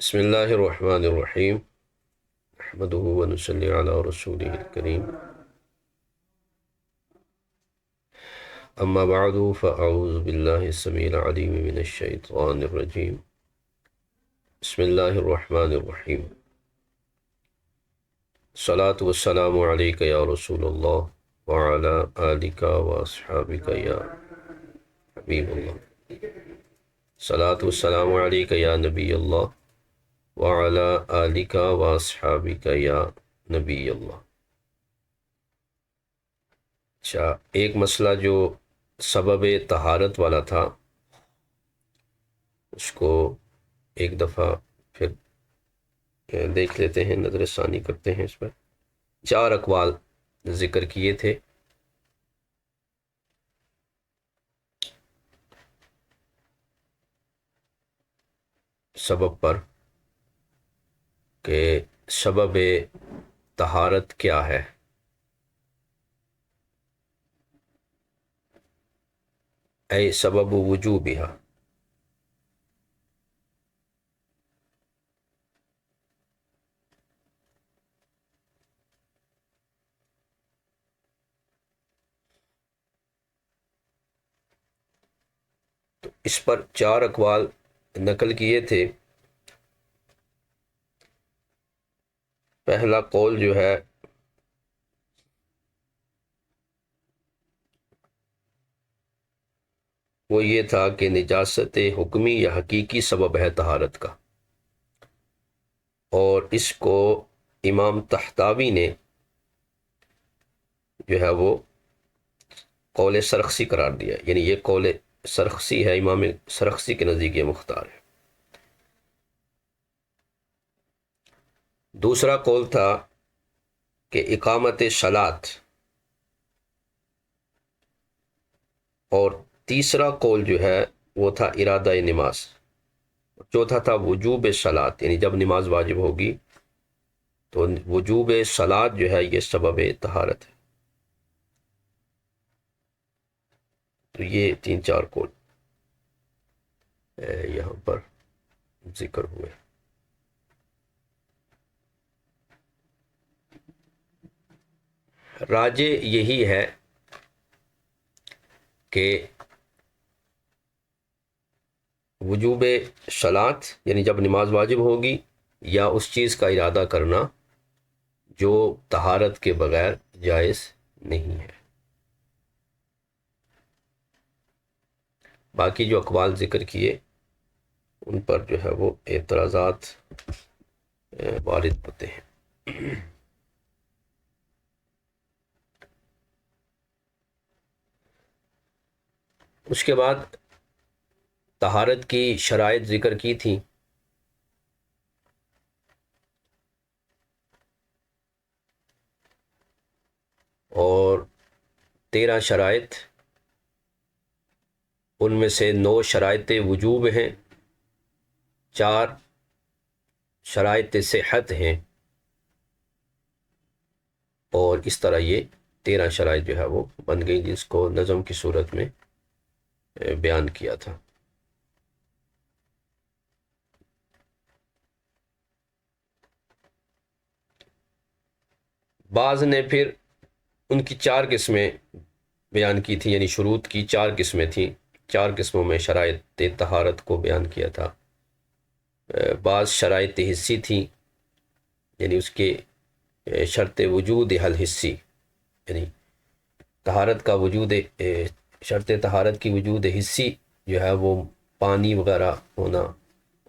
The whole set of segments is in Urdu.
بسم اللہ الرحمن الرحیم نحمدہ ونصلی علی رسولہ الکریم اما بعد فاعوذ باللہ السمیع العلیم من الشیطان الرجیم بسم اللہ الرحمن الرحیم الصلاة والسلام علیک یا رسول اللہ وعلی آلک واصحابک یا حبیب اللہ الصلاة والسلام علیک یا نبی اللہ وعلی آلک واصحابک یا نبی اللہ۔ اچھا، ایک مسئلہ جو سبب طہارت والا تھا اس کو ایک دفعہ پھر دیکھ لیتے ہیں، نظر ثانی کرتے ہیں۔ اس پر 4 اقوال ذکر کیے تھے۔ سبب پر کہ سبب طہارت کیا ہے۔ اے سبب وجوبہا، تو اس پر 4 اقوال نقل کیے تھے۔ پہلا قول جو ہے وہ یہ تھا کہ نجاست حکمی یا حقیقی سبب ہے طہارت کا، اور اس کو امام طحطاوی نے جو ہے وہ قول سرخسی قرار دیا، یعنی یہ قول سرخسی ہے، امام سرخسی کے نزدیک یہ مختار ہے۔ دوسرا قول تھا کہ اقامت صلاۃ، اور تیسرا قول جو ہے وہ تھا ارادہ نماز۔ چوتھا تھا وجوب صلاۃ، یعنی جب نماز واجب ہوگی تو وجوب صلاۃ جو ہے یہ سبب طہارت ہے۔ تو یہ 3-4 قول یہاں پر ذکر ہوئے۔ راجح یہی ہے کہ وجوب صلاۃ یعنی جب نماز واجب ہوگی، یا اس چیز کا ارادہ کرنا جو طہارت کے بغیر جائز نہیں ہے۔ باقی جو اقوال ذکر کیے ان پر جو ہے وہ اعتراضات وارد ہوتے ہیں۔ اس کے بعد طہارت کی شرائط ذکر کی تھیں۔ اور 13 شرائط، ان میں سے 9 شرائط وجوب ہیں، 4 شرائط صحت ہیں، اور اس طرح یہ 13 شرائط جو ہے وہ بن گئی، جس کو نظم کی صورت میں بیان کیا تھا۔ بعض نے پھر ان کی 4 قسمیں بیان کی تھی، یعنی شروط کی 4 قسمیں تھیں، 4 قسموں میں شرائط طہارت کو بیان کیا تھا۔ بعض شرائط حسی تھیں، یعنی اس کے شرط وجود حل حسی، یعنی طہارت کا وجود، شرط طہارت کی وجود حسی جو ہے وہ پانی وغیرہ ہونا،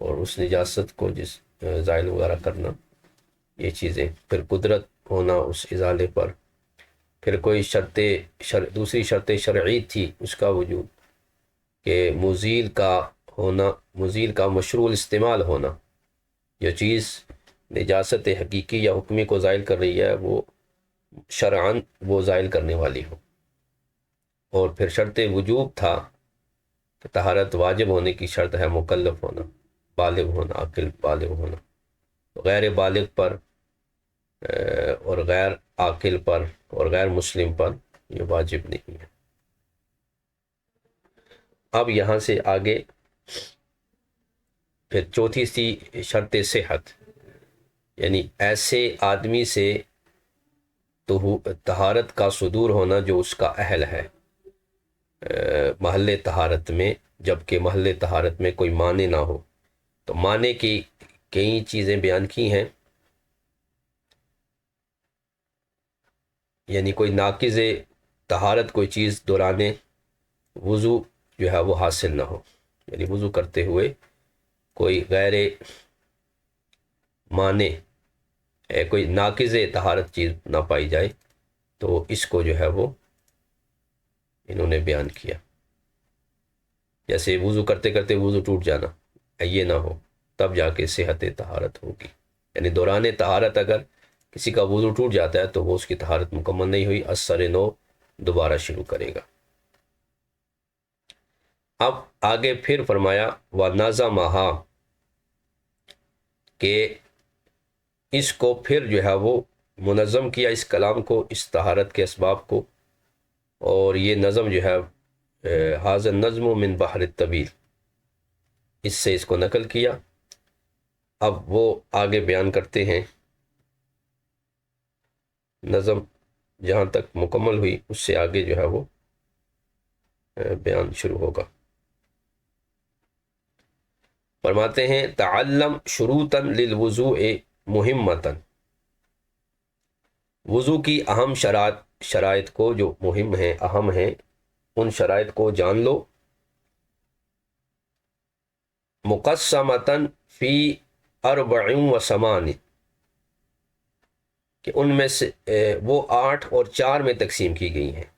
اور اس نجاست کو زائل وغیرہ کرنا، یہ چیزیں۔ پھر قدرت ہونا اس ازالے پر۔ پھر کوئی دوسری شرط شرعی تھی اس کا وجود، کہ مزیل کا ہونا، مزیل کا مشروع استعمال ہونا، جو چیز نجاست حقیقی یا حکمی کو زائل کر رہی ہے وہ شرعاً وہ زائل کرنے والی ہو۔ اور پھر شرط وجوب تھا کہ طہارت واجب ہونے کی شرط ہے مکلف ہونا، بالغ ہونا، عاقل بالغ ہونا۔ غیر بالغ پر اور غیر عاقل پر اور غیر مسلم پر یہ واجب نہیں ہے۔ اب یہاں سے آگے پھر چوتھی تھی شرط صحت، یعنی ایسے آدمی سے طہارت کا صدور ہونا جو اس کا اہل ہے محل طہارت میں، جبکہ محل طہارت میں کوئی معنی نہ ہو۔ تو معنی کی کئی چیزیں بیان کی ہیں، یعنی کوئی ناقض طہارت کوئی چیز دوران وضو جو ہے وہ حاصل نہ ہو، یعنی وضو کرتے ہوئے کوئی غیر معنی کوئی ناقض طہارت چیز نہ پائی جائے، تو اس کو جو ہے وہ انہوں نے بیان کیا۔ جیسے وضو کرتے کرتے وضو ٹوٹ جانا، یہ نہ ہو، تب جا کے صحت طہارت ہوگی۔ یعنی دوران طہارت اگر کسی کا وضو ٹوٹ جاتا ہے تو وہ اس کی طہارت مکمل نہیں ہوئی، از سر نو دوبارہ شروع کرے گا۔ اب آگے پھر فرمایا وَنَظَمَهَا، کہ اس کو پھر جو ہے وہ منظم کیا، اس کلام کو، اس طہارت کے اسباب کو، اور یہ نظم جو ہے حاضر نظم من بحر الطویل، اس سے اس کو نقل کیا۔ اب وہ آگے بیان کرتے ہیں، نظم جہاں تک مکمل ہوئی اس سے آگے جو ہے وہ بیان شروع ہوگا۔ فرماتے ہیں تعلم شروطاً للوضوء مہمتاً، وضو کی اہم شرائط کو جو مہم ہیں، اہم ہیں، ان شرائط کو جان لو۔ مقسمتاً فی 84، کہ ان میں سے وہ 8 اور 4 میں تقسیم کی گئی ہیں،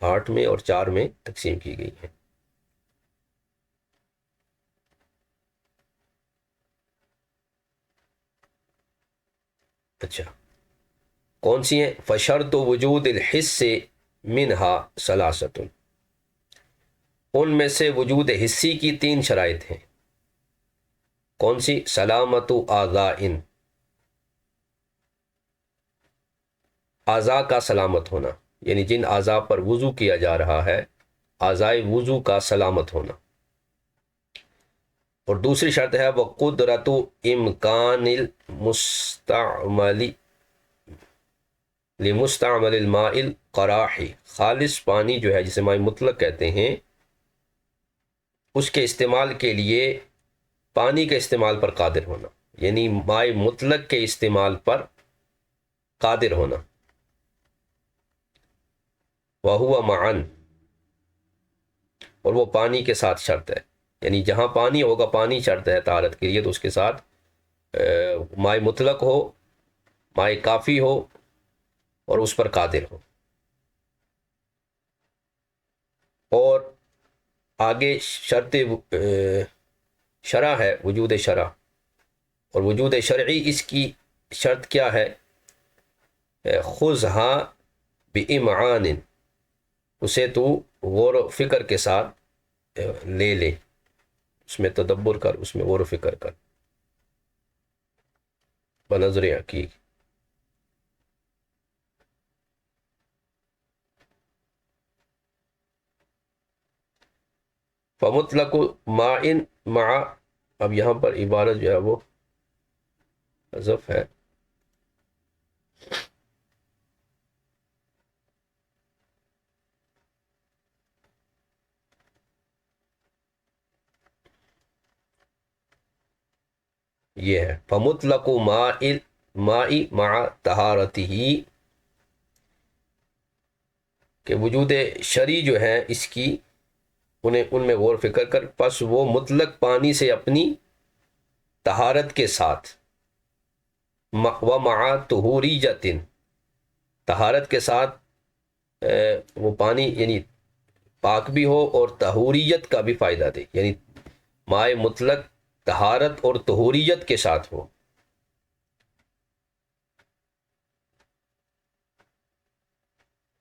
8 میں اور 4 میں تقسیم کی گئی ہیں۔ اچھا، کون سی ہیں؟ فشرط وجود الحس منہا ثلاثۃ، ان میں سے وجود حسی کی 3 شرائط ہیں۔ کون سی؟ سلامت اعضاء، اعضاء کا سلامت ہونا، یعنی جن اعضاء پر وضو کیا جا رہا ہے اعضائے وضو کا سلامت ہونا۔ اور دوسری شرط ہے وہ قدرت امکان المستعمل لمستعمل الماء القراح، خالص پانی جو ہے جسے ماء مطلق کہتے ہیں، اس کے استعمال کے لیے پانی کے استعمال پر قادر ہونا، یعنی ماء مطلق کے استعمال پر قادر ہونا۔ وَهُوَ مَعًا، اور وہ پانی کے ساتھ شرط ہے، یعنی جہاں پانی ہوگا، پانی شرط ہے طہارت کے لیے، تو اس کے ساتھ ماء مطلق ہو، ماء کافی ہو، اور اس پر قادر ہو۔ اور آگے شرط شرع ہے، وجود شرع، اور وجود شرعی اس کی شرط کیا ہے؟ خُذْهَا بِإِمْعَانٍ، اسے تو غور و فکر کے ساتھ لے لے، اس میں تدبر کر، اس میں غور و فکر کر، بنظر حقیق۔ فمطلق ماء مع، اب یہاں پر عبارت جو ہے وہ حذف ہے، یہ ہے فمطلق ماء مع طہارتہ، کہ وجود شرعی جو ہے اس کی ان میں غور فکر کر، پس وہ مطلق پانی سے اپنی طہارت کے ساتھ، ومع طہوریۃ، طہارت کے ساتھ وہ پانی یعنی پاک بھی ہو اور طہوریت کا بھی فائدہ دے، یعنی ماء مطلق طہارت اور طہوریت کے ساتھ ہو۔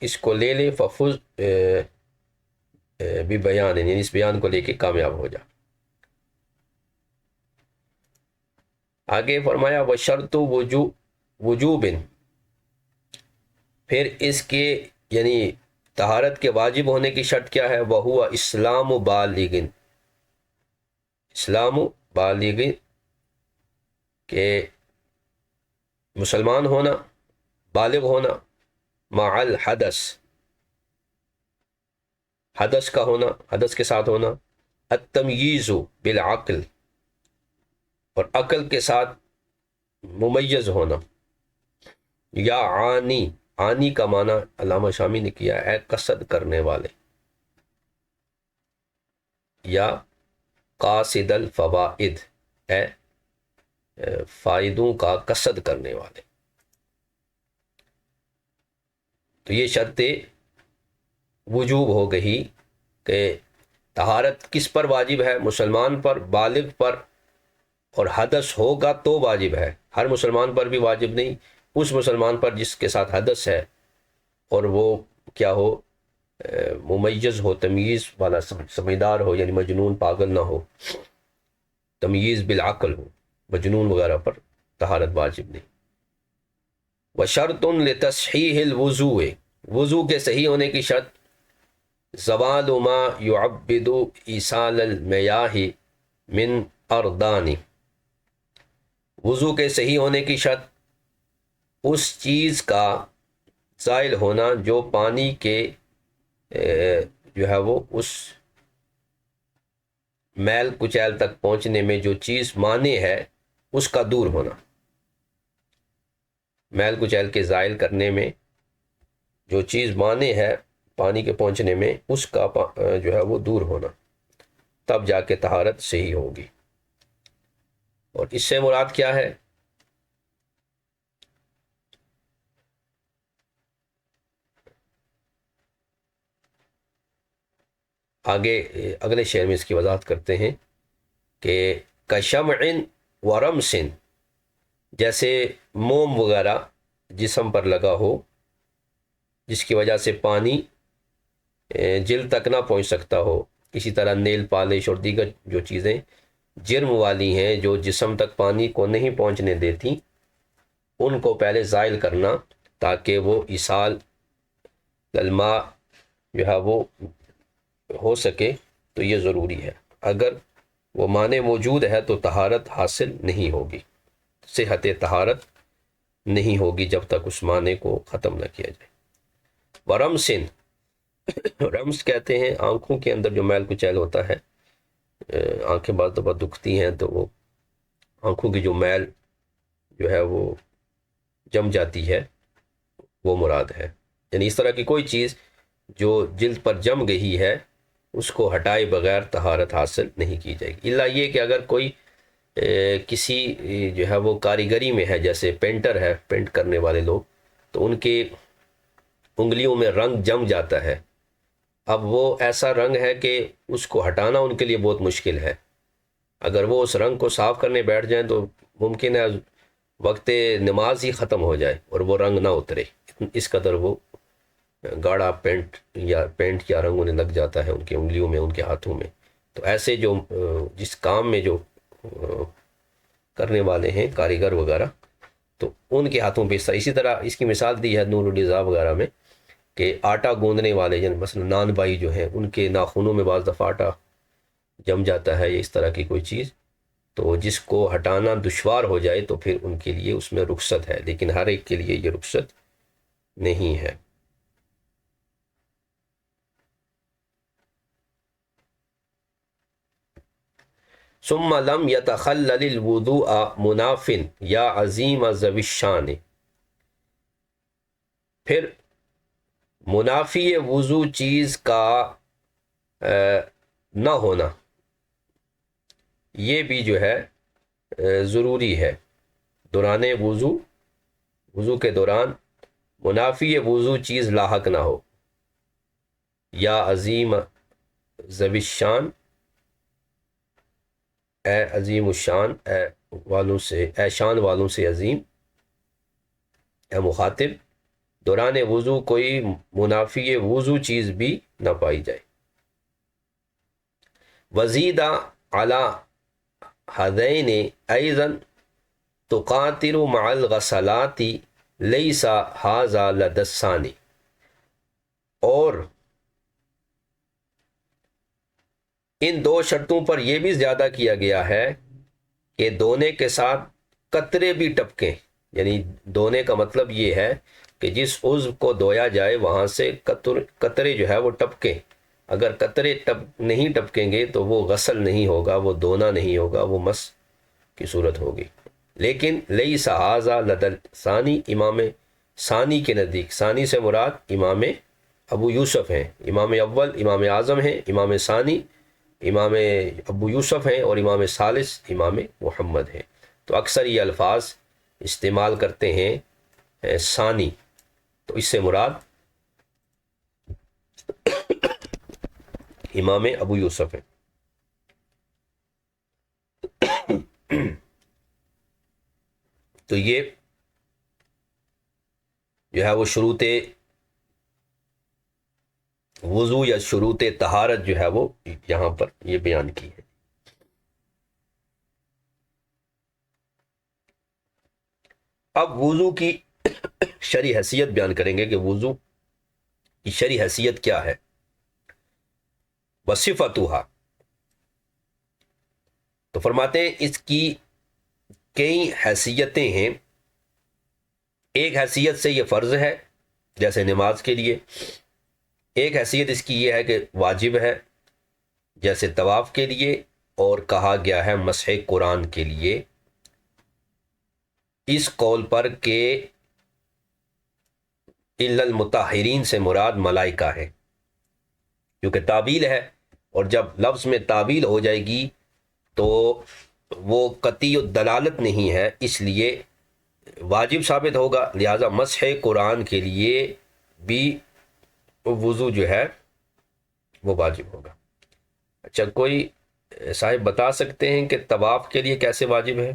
اس کو لے لے ففز بھی بیان، یعنی اس بیان کو لے کے کامیاب ہو جا۔ آگے فرمایا وہ شرط وجوب، پھر اس کے یعنی طہارت کے واجب ہونے کی شرط کیا ہے؟ وہ ہوا اسلام بالغ، اسلام بالغ کہ مسلمان ہونا، بالغ ہونا، مع الحدث، حدث کا ہونا، حدث کے ساتھ ہونا، التمییز بالعقل، اور عقل کے ساتھ ممیز ہونا، یا عانی، عانی کا معنی علامہ شامی نے کیا ہے قصد کرنے والے، یا قاصد الفوائد، ہے فائدوں کا قصد کرنے والے۔ تو یہ شرط وجوب ہو گئی کہ طہارت کس پر واجب ہے؟ مسلمان پر، بالغ پر، اور حدث ہوگا تو واجب ہے۔ ہر مسلمان پر بھی واجب نہیں، اس مسلمان پر جس کے ساتھ حدث ہے اور وہ کیا ہو، ممیز ہو، تمییز والا، سمجھدار ہو، یعنی مجنون پاگل نہ ہو، تمییز بالعقل ہو، مجنون وغیرہ پر طہارت واجب نہیں۔ وشرط لتصحیح الوضوء، وضو کے صحیح ہونے کی شرط زوال ما يعبد ایصال المیاہ من اردانی، وضو کے صحیح ہونے کی شرط اس چیز کا زائل ہونا جو پانی کے جو ہے وہ اس میل کچیل تک پہنچنے میں جو چیز مانع ہے اس کا دور ہونا، میل کچیل کے زائل کرنے میں جو چیز مانع ہے پانی کے پہنچنے میں اس کا جو ہے وہ دور ہونا، تب جا کے طہارت صحیح ہوگی۔ اور اس سے مراد کیا ہے؟ آگے اگلے شعر میں اس کی وضاحت کرتے ہیں کہ کشمع ورمس، جیسے موم وغیرہ جسم پر لگا ہو جس کی وجہ سے پانی جلد تک نہ پہنچ سکتا ہو، اسی طرح نیل پالش اور دیگر جو چیزیں جرم والی ہیں جو جسم تک پانی کو نہیں پہنچنے دیتی، ان کو پہلے زائل کرنا تاکہ وہ ایصال الماء جو ہے وہ ہو سکے، تو یہ ضروری ہے۔ اگر وہ معنی موجود ہے تو طہارت حاصل نہیں ہوگی، صحت طہارت نہیں ہوگی جب تک اس معنی کو ختم نہ کیا جائے۔ ورمسن، رمس کہتے ہیں آنکھوں کے اندر جو میل کچیل ہوتا ہے، آنکھیں بعض دفعہ دکھتی ہیں تو وہ آنکھوں کی جو میل جو ہے وہ جم جاتی ہے، وہ مراد ہے۔ یعنی اس طرح کی کوئی چیز جو جلد پر جم گئی ہے اس کو ہٹائے بغیر طہارت حاصل نہیں کی جائے گی، الا یہ کہ اگر کوئی کسی جو ہے وہ کاریگری میں ہے، جیسے پینٹر ہے، پینٹ کرنے والے لوگ، تو ان کے انگلیوں میں رنگ جم جاتا ہے، اب وہ ایسا رنگ ہے کہ اس کو ہٹانا ان کے لیے بہت مشکل ہے۔ اگر وہ اس رنگ کو صاف کرنے بیٹھ جائیں تو ممکن ہے وقت نماز ہی ختم ہو جائے اور وہ رنگ نہ اترے، اس قدر وہ گاڑھا پینٹ یا رنگ انہیں لگ جاتا ہے ان کی انگلیوں میں، ان کے ہاتھوں میں۔ تو ایسے جو جس کام میں جو کرنے والے ہیں کاریگر وغیرہ، تو ان کے ہاتھوں پہ اسی طرح اس کی مثال دی ہے نور الرضا وغیرہ میں کہ آٹا گوندنے والے، یعنی مثلا نان بائی جو ہیں، ان کے ناخنوں میں بعض دفعہ آٹا جم جاتا ہے یا اس طرح کی کوئی چیز، تو جس کو ہٹانا دشوار ہو جائے تو پھر ان کے لیے اس میں رخصت ہے، لیکن ہر ایک کے لیے یہ رخصت نہیں ہے۔ ثم لم يتخلل الوضوء مناف یا عظیم ذوی الشان، پھر منافی وضو چیز کا نہ ہونا یہ بھی جو ہے ضروری ہے۔ دوران وضو کے دوران منافی وضو چیز لاحق نہ ہو، یا عظیم ذوی الشان، اے عظیم الشان، اے شان والوں سے عظیم، اے مخاطب، دوران وضو کوئی منافی وضو چیز بھی نہ پائی جائے۔ وزید علی ہذین ایضا تقاتر مع الغسلات لیس ھذا لدى الثانی، اور ان دو شرطوں پر یہ بھی زیادہ کیا گیا ہے کہ دونے کے ساتھ قطرے بھی ٹپکیں، یعنی دونے کا مطلب یہ ہے کہ جس عضو کو دھویا جائے وہاں سے قطرے جو ہے وہ ٹپکیں۔ اگر قطرے نہیں ٹپکیں گے تو وہ غسل نہیں ہوگا، وہ دھونا نہیں ہوگا، وہ مس کی صورت ہوگی۔ لیکن لئی سہازا لدل ثانی، امام ثانی کے نزدیک، ثانی سے مراد امام ابو یوسف ہیں، امام اول امام اعظم ہیں، امام ثانی امام ابو یوسف ہیں، اور امام ثالث امام محمد ہیں۔ تو اکثر یہ الفاظ استعمال کرتے ہیں ثانی، تو اس سے مراد امام ابو یوسف ہیں۔ تو یہ جو ہے وہ شروط وضو یا شروط طہارت جو ہے وہ یہاں پر یہ بیان کی ہے۔ اب وضو کی شرعی حیثیت بیان کریں گے کہ وضو کی شرعی حیثیت کیا ہے۔ وصفتها، تو فرماتے ہیں اس کی کئی حیثیتیں ہیں۔ ایک حیثیت سے یہ فرض ہے جیسے نماز کے لیے، ایک حیثیت اس کی یہ ہے کہ واجب ہے جیسے طواف کے لیے، اور کہا گیا ہے مسح قرآن کے لیے، اس قول پر کہ الا المطہرین سے مراد ملائکہ ہے، کیونکہ تعبیل ہے، اور جب لفظ میں تعبیل ہو جائے گی تو وہ قطعی دلالت نہیں ہے، اس لیے واجب ثابت ہوگا، لہذا مسح قرآن کے لیے بھی وضو جو ہے وہ واجب ہوگا۔ اچھا، کوئی صاحب بتا سکتے ہیں کہ طواف کے لیے کیسے واجب ہے؟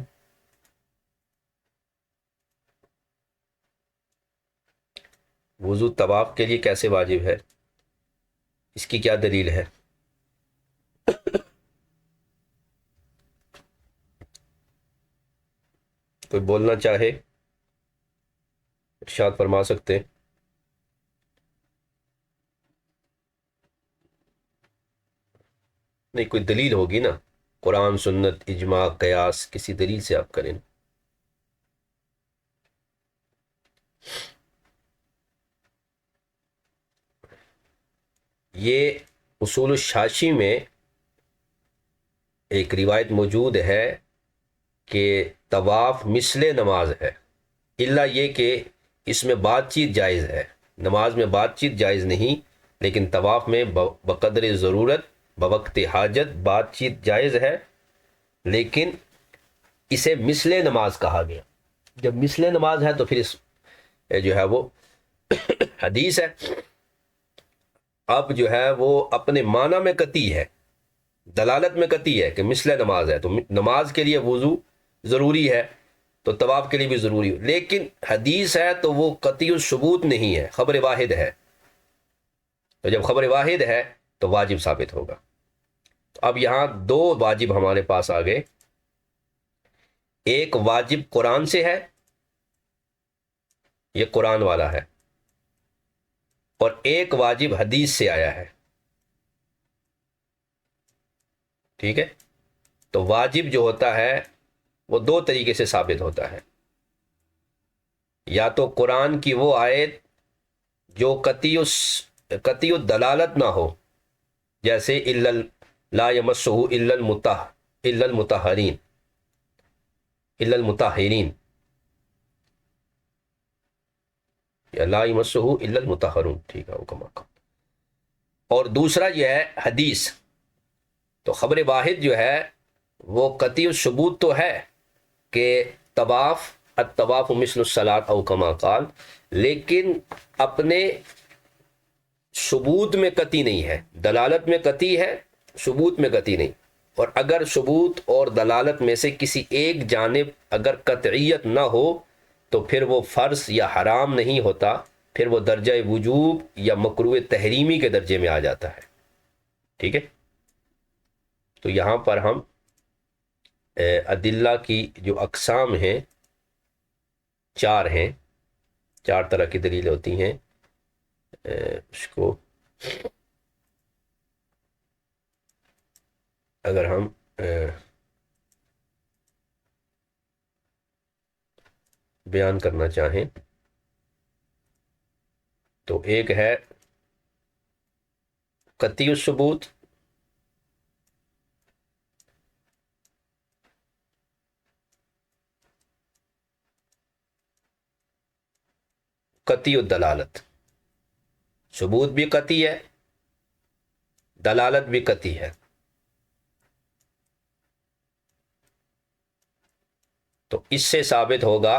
وضو طواف کے لیے کیسے واجب ہے، اس کی کیا دلیل ہے؟ کوئی بولنا چاہے ارشاد فرما سکتے ہیں۔ نہیں، کوئی دلیل ہوگی نا، قرآن، سنت، اجماع، قیاس، کسی دلیل سے آپ کریں۔ یہ اصول الشاشی میں ایک روایت موجود ہے کہ طواف مثل نماز ہے، الا یہ کہ اس میں بات چیت جائز ہے۔ نماز میں بات چیت جائز نہیں، لیکن طواف میں بقدر ضرورت بوقت حاجت بات چیت جائز ہے، لیکن اسے مثل نماز کہا گیا۔ جب مثل نماز ہے تو پھر اس جو ہے وہ حدیث ہے، اب جو ہے وہ اپنے معنی میں قطعی ہے، دلالت میں قطعی ہے کہ مثل نماز ہے، تو نماز کے لیے وضو ضروری ہے تو طواف کے لیے بھی ضروری ہے، لیکن حدیث ہے تو وہ قطعی الثبوت نہیں ہے، خبر واحد ہے، تو جب خبر واحد ہے تو واجب ثابت ہوگا۔ اب یہاں دو واجب ہمارے پاس آ گئے، ایک واجب قرآن سے ہے، یہ قرآن والا ہے، اور ایک واجب حدیث سے آیا ہے، ٹھیک ہے؟ تو واجب جو ہوتا ہے وہ دو طریقے سے ثابت ہوتا ہے، یا تو قرآن کی وہ آیت جو قطعی دلالت نہ ہو، جیسے لا یمسہ الا المطہرین یا لا یمسہ الا المطہرون، ٹھیک ہے، حکم کا۔ اور دوسرا یہ ہے حدیث، تو خبر واحد جو ہے وہ قطعی ثبوت تو ہے کہ الطواف مثل الصلاۃ او کما قال، لیکن اپنے ثبوت میں قطعی نہیں ہے، دلالت میں قطعی ہے، ثبوت میں قطعی نہیں۔ اور اگر ثبوت اور دلالت میں سے کسی ایک جانب اگر قطعیت نہ ہو تو پھر وہ فرض یا حرام نہیں ہوتا، پھر وہ درجہ وجوب یا مکروہ تحریمی کے درجے میں آ جاتا ہے، ٹھیک ہے؟ تو یہاں پر ہم ادلہ کی جو اقسام ہیں چار ہیں، چار طرح کی دلیل ہوتی ہیں، اس کو اگر ہم بیان کرنا چاہیں تو ایک ہے قطعی الثبوت، قطعی الدلالت، ثبوت بھی قطعی ہے، دلالت بھی قطعی ہے۔ تو اس سے ثابت ہوگا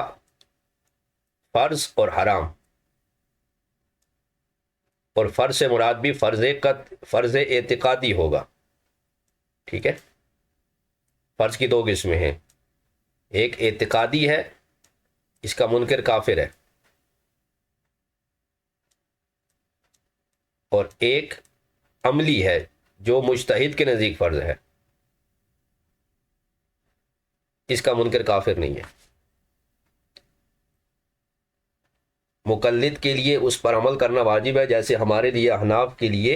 فرض اور حرام، اور فرض سے مراد بھی فرض اعتقادی ہوگا، ٹھیک ہے۔ فرض کی دو قسمیں ہیں، ایک اعتقادی ہے، اس کا منکر کافر ہے، اور ایک عملی ہے جو مجتہد کے نزدیک فرض ہے، اس کا منکر کافر نہیں ہے۔ مقلد کے لیے اس پر عمل کرنا واجب ہے، جیسے ہمارے لیے احناف کے لیے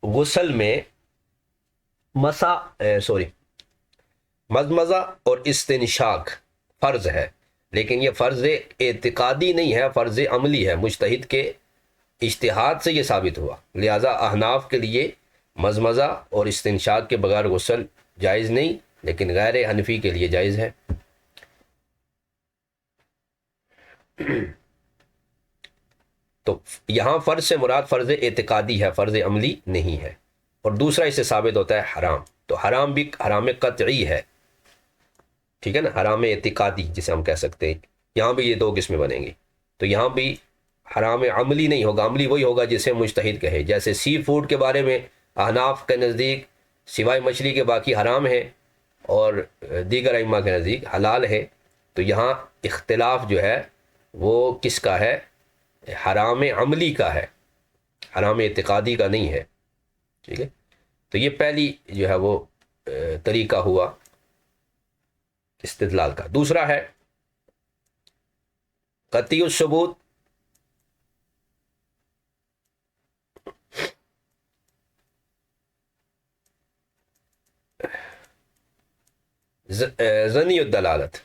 غسل میں مزمزہ اور استنشاق فرض ہے، لیکن یہ فرض اعتقادی نہیں ہے، فرض عملی ہے، مجتہد کے اجتہاد سے یہ ثابت ہوا، لہذا احناف کے لیے مزمزہ اور استنشاق کے بغیر غسل جائز نہیں، لیکن غیر حنفی کے لیے جائز ہے۔ تو یہاں فرض سے مراد فرض اعتقادی ہے، فرض عملی نہیں ہے۔ اور دوسرا اس سے ثابت ہوتا ہے حرام، تو حرام بھی حرام قطعی ہے، ٹھیک ہے نا، حرام اعتقادی جسے ہم کہہ سکتے ہیں۔ یہاں بھی یہ دو قسمیں بنیں گی، تو یہاں بھی حرام عملی نہیں ہوگا، عملی وہی ہوگا جسے مجتہد کہے، جیسے سی فوڈ کے بارے میں احناف کے نزدیک سوائے مچھلی کے باقی حرام ہے، اور دیگر ائمہ کے نزدیک حلال ہے۔ تو یہاں اختلاف جو ہے وہ کس کا ہے؟ حرام عملی کا ہے، حرام اعتقادی کا نہیں ہے، ٹھیک ہے۔ تو یہ پہلی جو ہے وہ طریقہ ہوا استدلال کا۔ دوسرا ہے قطعی الثبوت، ظنی الدلالت۔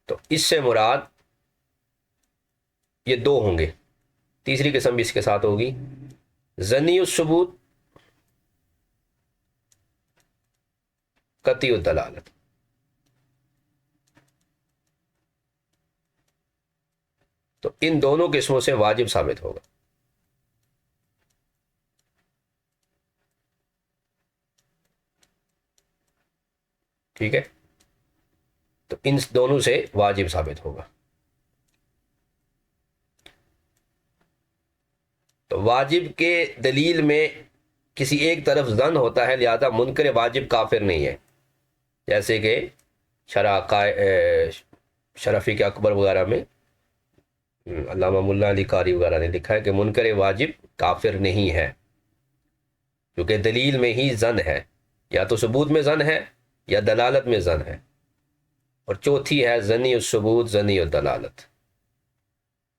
تو اس سے مراد یہ دو ہوں گے، تیسری قسم بھی اس کے ساتھ ہوگی، ظنی الثبوت، قطعی الدلالت۔ تو ان دونوں قسموں سے واجب ثابت ہوگا، ٹھیک ہے۔ تو ان دونوں سے واجب ثابت ہوگا۔ تو واجب کے دلیل میں کسی ایک طرف ظن ہوتا ہے، لہذا منکر واجب کافر نہیں ہے، جیسے کہ شرفی کے اکبر وغیرہ میں علامہ ملا علی قاری وغیرہ نے لکھا ہے کہ منکر واجب کافر نہیں ہے، کیونکہ دلیل میں ہی ظن ہے، یا تو ثبوت میں ظن ہے یا دلالت میں ظن ہے، اور چوتھی ہے ظنی الثبوت، ظنی الدلالت،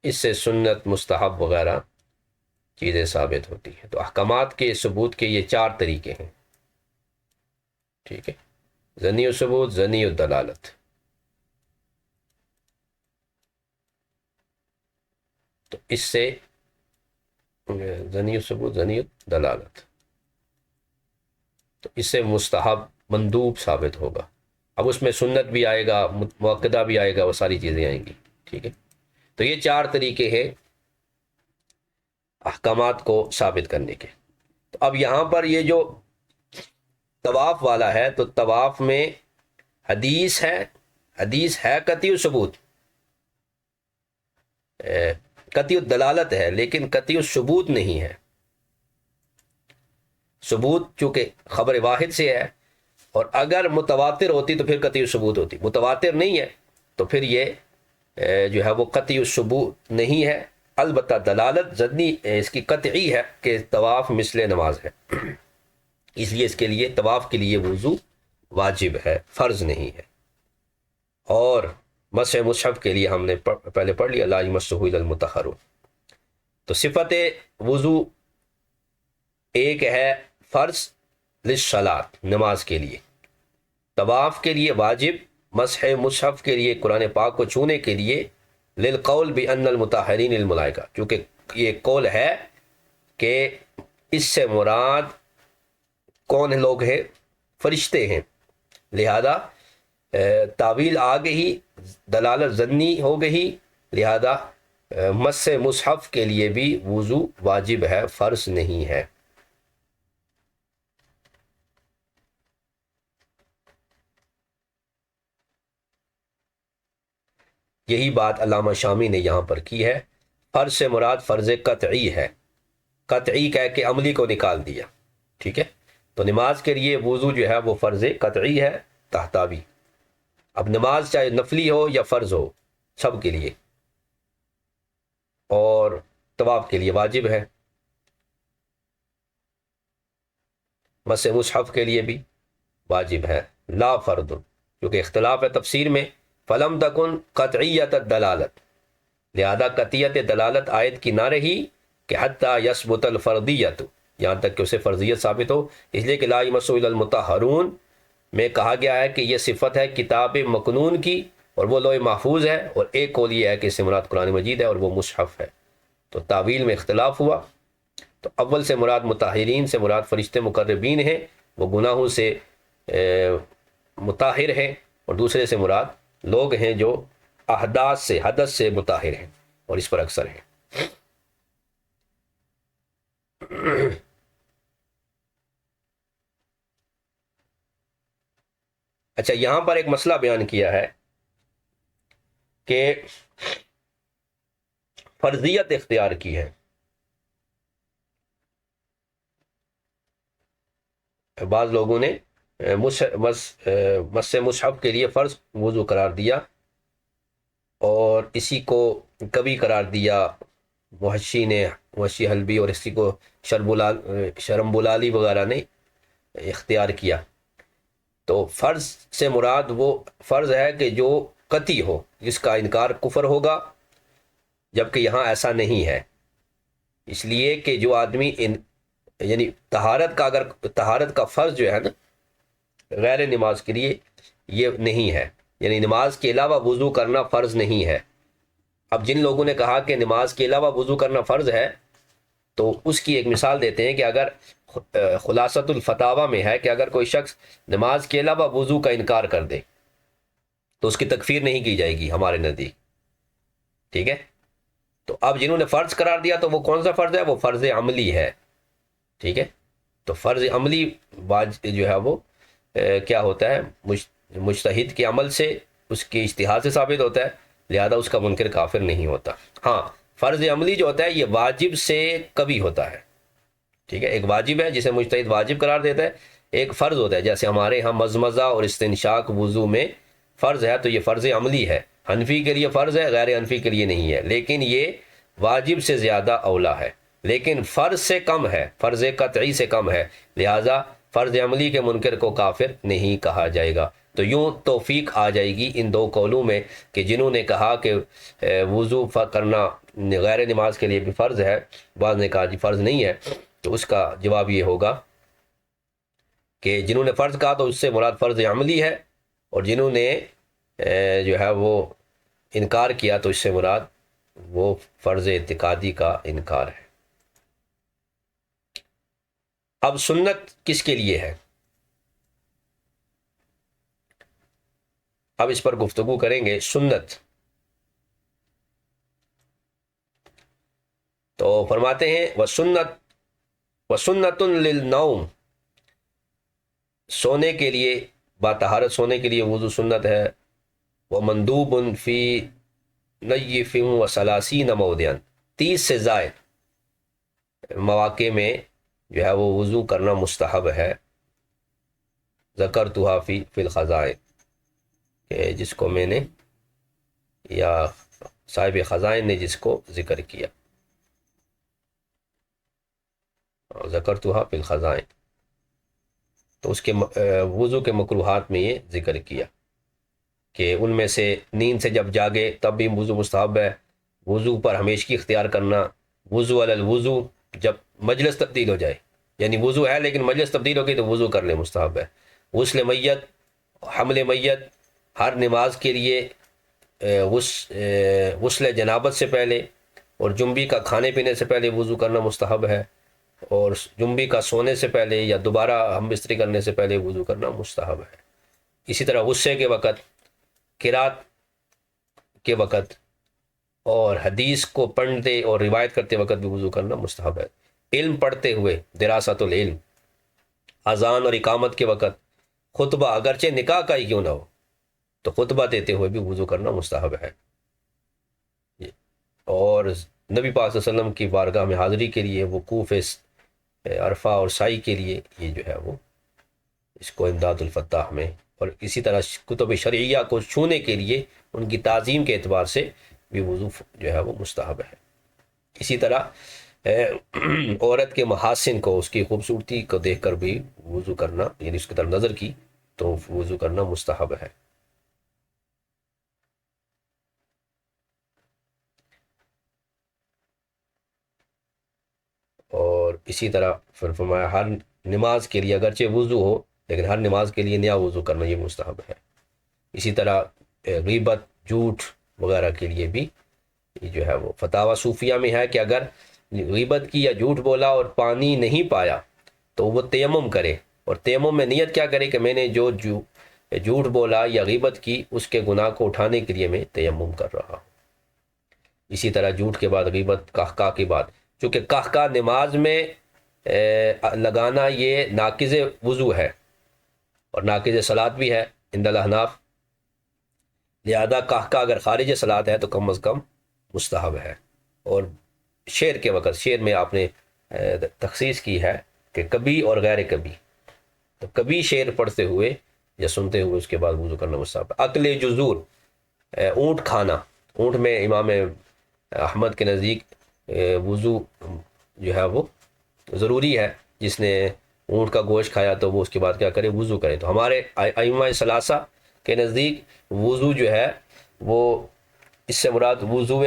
اس سے سنت مستحب وغیرہ چیزیں ثابت ہوتی ہیں۔ تو احکامات کے ثبوت کے یہ چار طریقے ہیں، ٹھیک ہے، ظنی الثبوت، ظنی الدلالت۔ تو اس سے ظنی الثبوت، ظنی الدلالت، تو اس سے مستحب مندوب ثابت ہوگا۔ اب اس میں سنت بھی آئے گا، مؤکدہ بھی آئے گا، وہ ساری چیزیں آئیں گی، ٹھیک ہے۔ تو یہ چار طریقے ہیں احکامات کو ثابت کرنے کے۔ تو اب یہاں پر یہ جو طواف والا ہے، تو طواف میں حدیث ہے قطعی الثبوت، قطعی الدلالت ہے، لیکن قطعی الثبوت نہیں ہے۔ ثبوت چونکہ خبر واحد سے ہے، اور اگر متواتر ہوتی تو پھر قطعی الثبوت ہوتی، متواتر نہیں ہے تو پھر یہ جو ہے وہ قطعی الثبوت نہیں ہے۔ البتہ دلالت ظنی اس کی قطعی ہے کہ طواف مثل نماز ہے، اس لیے اس کے لیے طواف کے لیے وضو واجب ہے، فرض نہیں ہے۔ اور مسح مصحف کے لیے ہم نے پہلے پڑھ لیا لا یمسہ الا المطہرون۔ تو صفت وضو ایک ہے فرض للصلاۃ نماز کے لیے، طواف کے لیے واجب، مسح مصحف کے لیے قرآن پاک کو چھونے کے لیے، للقول بان المطہرین الملائکہ، چونکہ یہ قول ہے کہ اس سے مراد کون لوگ ہیں؟ فرشتے ہیں، لہذا تعویل آ گئی، دلالت ظنی ہو گئی، لہذا مس مصحف کے لیے بھی وضو واجب ہے، فرض نہیں ہے۔ یہی بات علامہ شامی نے یہاں پر کی ہے۔ فرض سے مراد فرض قطعی ہے، قطعی کہہ کے عملی کو نکال دیا، ٹھیک ہے؟ تو نماز کے لیے وضو جو ہے وہ فرض قطعی ہے تحتاوی۔ اب نماز چاہے نفلی ہو یا فرض ہو، سب کے لیے، اور طواف کے لیے واجب ہے، مس مصحف کے لیے بھی واجب ہے، لا فرض، کیونکہ اختلاف ہے تفسیر میں، فلم تکن قطعیت الدلالت، لہذا قطعیت دلالت آیت کی نہ رہی کہ حتی یثبت الفرضیت، یہاں تک کہ اسے فرضیت ثابت ہو، اس لیے کہ لا یمسو الا المطہرون میں کہا گیا ہے کہ یہ صفت ہے کتاب مکنون کی، اور وہ لوح محفوظ ہے، اور ایک قول یہ ہے کہ اس سے مراد قرآن مجید ہے اور وہ مصحف ہے۔ تو تعویل میں اختلاف ہوا، تو اول سے مراد مطہرین سے مراد فرشتے مقربین ہیں، وہ گناہوں سے مطہر ہیں، اور دوسرے سے مراد لوگ ہیں جو احداث سے، حدث سے مطہر ہیں، اور اس پر اکثر ہیں۔ اچھا، یہاں پر ایک مسئلہ بیان کیا ہے کہ فرضیت اختیار کی ہے، بعض لوگوں نے مس مصحف کے لیے فرض وضو قرار دیا، اور اسی کو کبھی قرار دیا محشی حلبی، اور اسی کو شرم بلالی وغیرہ نے اختیار کیا۔ تو فرض سے مراد وہ فرض ہے کہ جو قطعی ہو، جس کا انکار کفر ہوگا، جبکہ یہاں ایسا نہیں ہے، اس لیے کہ جو آدمی یعنی طہارت کا فرض جو ہے نا غیر نماز کے لیے یہ نہیں ہے، یعنی نماز کے علاوہ وضو کرنا فرض نہیں ہے۔ اب جن لوگوں نے کہا کہ نماز کے علاوہ وضو کرنا فرض ہے، تو اس کی ایک مثال دیتے ہیں کہ اگر خلاصۃ الفتاوی میں ہے کہ اگر کوئی شخص نماز کے علاوہ وضو کا انکار کر دے تو اس کی تکفیر نہیں کی جائے گی ہمارے نزدیک، ٹھیک ہے؟ تو اب جنہوں نے فرض قرار دیا تو وہ کون سا فرض ہے؟ وہ فرض عملی ہے، ٹھیک ہے؟ تو فرض عملی جو ہے وہ کیا ہوتا ہے؟ مجتہد کے عمل سے، اس کے اجتہاد سے ثابت ہوتا ہے، لہذا اس کا منکر کافر نہیں ہوتا۔ ہاں، فرض عملی جو ہوتا ہے یہ واجب سے کبھی ہوتا ہے، ٹھیک ہے؟ ایک واجب ہے جسے مجتہد واجب قرار دیتا ہے، ایک فرض ہوتا ہے، جیسے ہمارے ہاں مزمزہ اور استنشاق وضو میں فرض ہے، تو یہ فرض عملی ہے، حنفی کے لیے فرض ہے، غیر حنفی کے لیے نہیں ہے، لیکن یہ واجب سے زیادہ اولا ہے، لیکن فرض سے کم ہے، فرض قطعی سے کم ہے، لہٰذا فرض عملی کے منکر کو کافر نہیں کہا جائے گا۔ تو یوں توفیق آ جائے گی ان دو قولوں میں کہ جنہوں نے کہا کہ وضو کرنا غیر نماز کے لیے بھی فرض ہے، بعض نے کہا جی فرض نہیں ہے، تو اس کا جواب یہ ہوگا کہ جنہوں نے فرض کہا تو اس سے مراد فرض عملی ہے، اور جنہوں نے جو ہے وہ انکار کیا تو اس سے مراد وہ فرض اعتقادی کا انکار ہے۔ اب سنت کس کے لیے ہے؟ اب اس پر گفتگو کریں گے۔ سنت تو فرماتے ہیں وسنت للنوم، سونے کے لیے، باطہارت سونے کے لیے وضو سنت ہے، ومندوب فی نیف وثلاثین موضعا، 30 سے زائد مواقع میں جو ہے وہ وضو کرنا مستحب ہے، ذکرتھا فی الخزائن، کہ جس کو میں نے یا صاحب خزائن نے جس کو ذکر کیا، ذکرتھا فی الخزائن، تو اس کے وضو کے مکروہات میں یہ ذکر کیا کہ ان میں سے نیند سے جب جاگے تب بھی وضو مستحب ہے، وضو پر ہمیشگی اختیار کرنا، وضو علی الوضو، جب مجلس تبدیل ہو جائے یعنی وضو ہے لیکن مجلس تبدیل ہو گئی تو وضو کر لیں، مستحب ہے۔ غسل میت، حمل میت، ہر نماز کے لیے غسل جنابت سے پہلے اور جنبی کا کھانے پینے سے پہلے وضو کرنا مستحب ہے، اور جنبی کا سونے سے پہلے یا دوبارہ ہم بستری کرنے سے پہلے وضو کرنا مستحب ہے۔ اسی طرح غصے کے وقت، قرات کے وقت، اور حدیث کو پڑھتے اور روایت کرتے وقت بھی وضو کرنا مستحب ہے۔ علم پڑھتے ہوئے، دراست العلم، اذان اور اقامت کے وقت، خطبہ اگرچہ نکاح کا ہی کیوں نہ ہو تو خطبہ دیتے ہوئے بھی وضو کرنا مستحب ہے۔ اور نبی پاک صلی اللہ علیہ وسلم کی بارگاہ میں حاضری کے لیے، وقوف عرفہ اور سعی کے لیے، یہ جو ہے وہ اس کو امداد الفتاح میں، اور اسی طرح کتب شرعیہ کو چھونے کے لیے ان کی تعظیم کے اعتبار سے بھی وضو جو ہے وہ مستحب ہے۔ اسی طرح عورت کے محاسن کو، اس کی خوبصورتی کو دیکھ کر بھی وضو کرنا، یعنی اس کی طرف نظر کی تو وضو کرنا مستحب ہے۔ اور اسی طرح پھر فرمایا ہر نماز کے لیے اگرچہ وضو ہو لیکن ہر نماز کے لیے نیا وضو کرنا یہ مستحب ہے۔ اسی طرح غیبت، جھوٹ وغیرہ کے لیے بھی یہ جو ہے وہ فتاوی صوفیہ میں ہے کہ اگر غیبت کی یا جھوٹ بولا اور پانی نہیں پایا تو وہ تیمم کرے، اور تیمم میں نیت کیا کرے کہ میں نے جو جھوٹ بولا یا غیبت کی اس کے گناہ کو اٹھانے کے لیے میں تیمم کر رہا ہوں۔ اسی طرح جھوٹ کے بعد غیبت، قہقہ کے بعد، چونکہ قہقہ نماز میں لگانا یہ ناقض وضو ہے اور ناقض صلاۃ بھی ہے عند الاحناف، لہذا قہقہ اگر خارج صلاۃ ہے تو کم از کم مستحب ہے۔ اور شعر کے وقت، شعر میں آپ نے تخصیص کی ہے کہ کبھی اور غیر کبھی، تو کبھی شعر پڑھتے ہوئے یا سنتے ہوئے اس کے بعد وضو کرنا مستحب ہے۔ اکل جزور، اونٹ کھانا، اونٹ میں امام احمد کے نزدیک وضو جو ہے وہ ضروری ہے، جس نے اونٹ کا گوشت کھایا تو وہ اس کے بعد کیا کرے، وضو کرے۔ تو ہمارے ائمہ ثلاثہ کے نزدیک وضو جو ہے وہ اس سے مراد وضو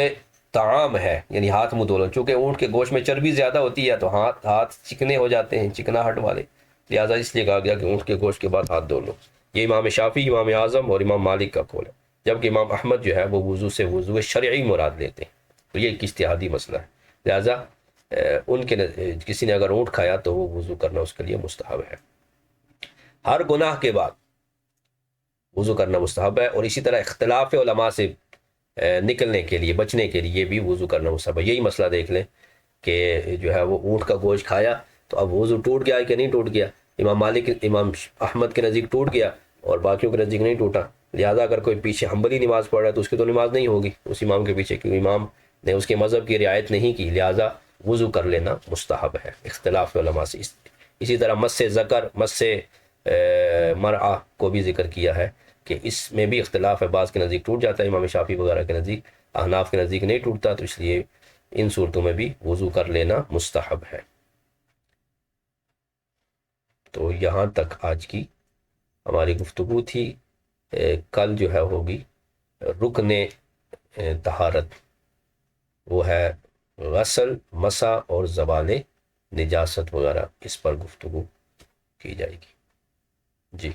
طعام ہے، یعنی ہاتھ منہ دھونا، چونکہ اونٹ کے گوشت میں چربی زیادہ ہوتی ہے تو ہاتھ چکنے ہو جاتے ہیں، چکناہٹ والے، لہٰذا اس لیے کہا گیا کہ اونٹ کے گوشت کے بعد ہاتھ دھو لو۔ یہ امام شافعی، امام اعظم اور امام مالک کا قول ہے، جبکہ امام احمد جو ہے وہ وضو سے وضو شرعی مراد لیتے ہیں، تو یہ ایک اجتہادی مسئلہ ہے، لہٰذا ان کے کسی نے اگر اونٹ کھایا تو وہ وضو کرنا اس کے لیے مستحب ہے۔ ہر گناہ کے بعد وضو کرنا مستحب ہے، اور اسی طرح اختلاف علماء سے نکلنے کے لیے، بچنے کے لیے بھی وضو کرنا مستحب ہے۔ یہی مسئلہ دیکھ لیں کہ جو ہے وہ اونٹ کا گوشت کھایا تو اب وضو ٹوٹ گیا ہے کہ نہیں ٹوٹ گیا، امام مالک، امام احمد کے نزدیک ٹوٹ گیا اور باقیوں کے نزدیک نہیں ٹوٹا، لہٰذا اگر کوئی پیچھے حنبلی نماز پڑھ رہا ہے تو اس کی تو نماز نہیں ہوگی اس امام کے پیچھے، کیونکہ امام نے اس کے مذہب کی رعایت نہیں کی، لہٰذا وضو کر لینا مستحب ہے اختلاف علماء سے۔ اسی طرح مس ذکر، مس مرأہ کو بھی ذکر کیا ہے کہ اس میں بھی اختلاف ہے، بعض کے نزدیک ٹوٹ جاتا ہے، امام شافعی وغیرہ کے نزدیک، احناف کے نزدیک نہیں ٹوٹتا، تو اس لیے ان صورتوں میں بھی وضو کر لینا مستحب ہے۔ تو یہاں تک آج کی ہماری گفتگو تھی۔ کل جو ہے ہوگی رکن طہارت، وہ ہے غسل، مسح اور زوال نجاست وغیرہ، اس پر گفتگو کی جائے گی۔ جی،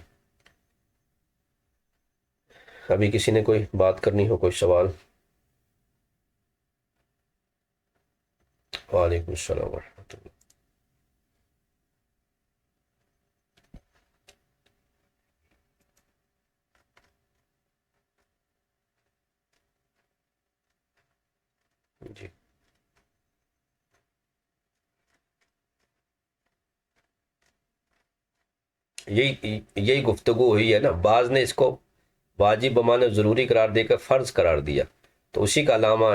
ابھی کسی نے کوئی بات کرنی ہو، کوئی سوال؟ وعلیکم السلام ورحمۃ اللہ۔ جی، یہی گفتگو ہوئی ہے نا، بعض نے اس کو واجب بمعنی ضروری قرار دے کر فرض قرار دیا، تو اسی کا علامہ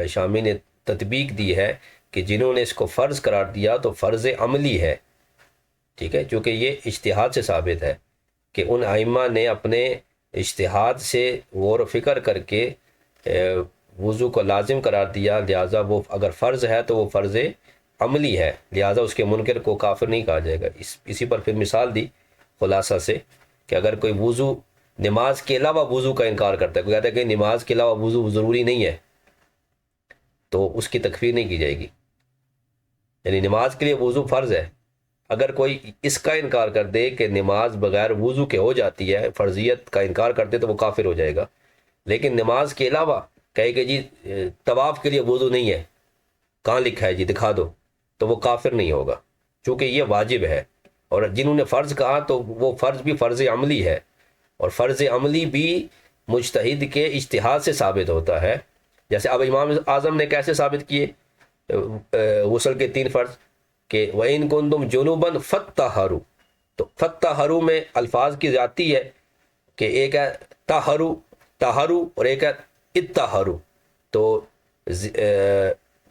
شامی نے تطبیق دی ہے کہ جنہوں نے اس کو فرض قرار دیا تو فرض عملی ہے، ٹھیک ہے، چونکہ یہ اجتہاد سے ثابت ہے کہ ان ائمہ نے اپنے اجتہاد سے غور و فکر کر کے وضو کو لازم قرار دیا، لہٰذا وہ اگر فرض ہے تو وہ فرض عملی ہے، لہٰذا اس کے منکر کو کافر نہیں کہا جائے گا۔ اسی پر پھر مثال دی خلاصہ سے کہ اگر کوئی وضو نماز کے علاوہ وضو کا انکار کرتا ہے، کوئی کہتا ہے کہ نماز کے علاوہ وضو ضروری نہیں ہے، تو اس کی تکفیر نہیں کی جائے گی، یعنی نماز کے لیے وضو فرض ہے، اگر کوئی اس کا انکار کر دے کہ نماز بغیر وضو کے ہو جاتی ہے، فرضیت کا انکار کر دے، تو وہ کافر ہو جائے گا۔ لیکن نماز کے علاوہ کہے کہ جی طواف کے لیے وضو نہیں ہے، کہاں لکھا ہے جی دکھا دو، تو وہ کافر نہیں ہوگا، چونکہ یہ واجب ہے۔ اور جنہوں نے فرض کہا تو وہ فرض بھی فرض عملی ہے، اور فرض عملی بھی مجتہد کے اجتہاد سے ثابت ہوتا ہے۔ جیسے اب امام اعظم نے کیسے ثابت کیے غسل کے 3 فرض، کہ وَإِن كُنتُمْ جُنُوبًا فَاتَّطَہَّرُوا، تو فَاتَّطَہَّرُوا میں الفاظ کی زیادتی ہے، کہ ایک ہے طہرو اور ایک ہے اتطہروا، تو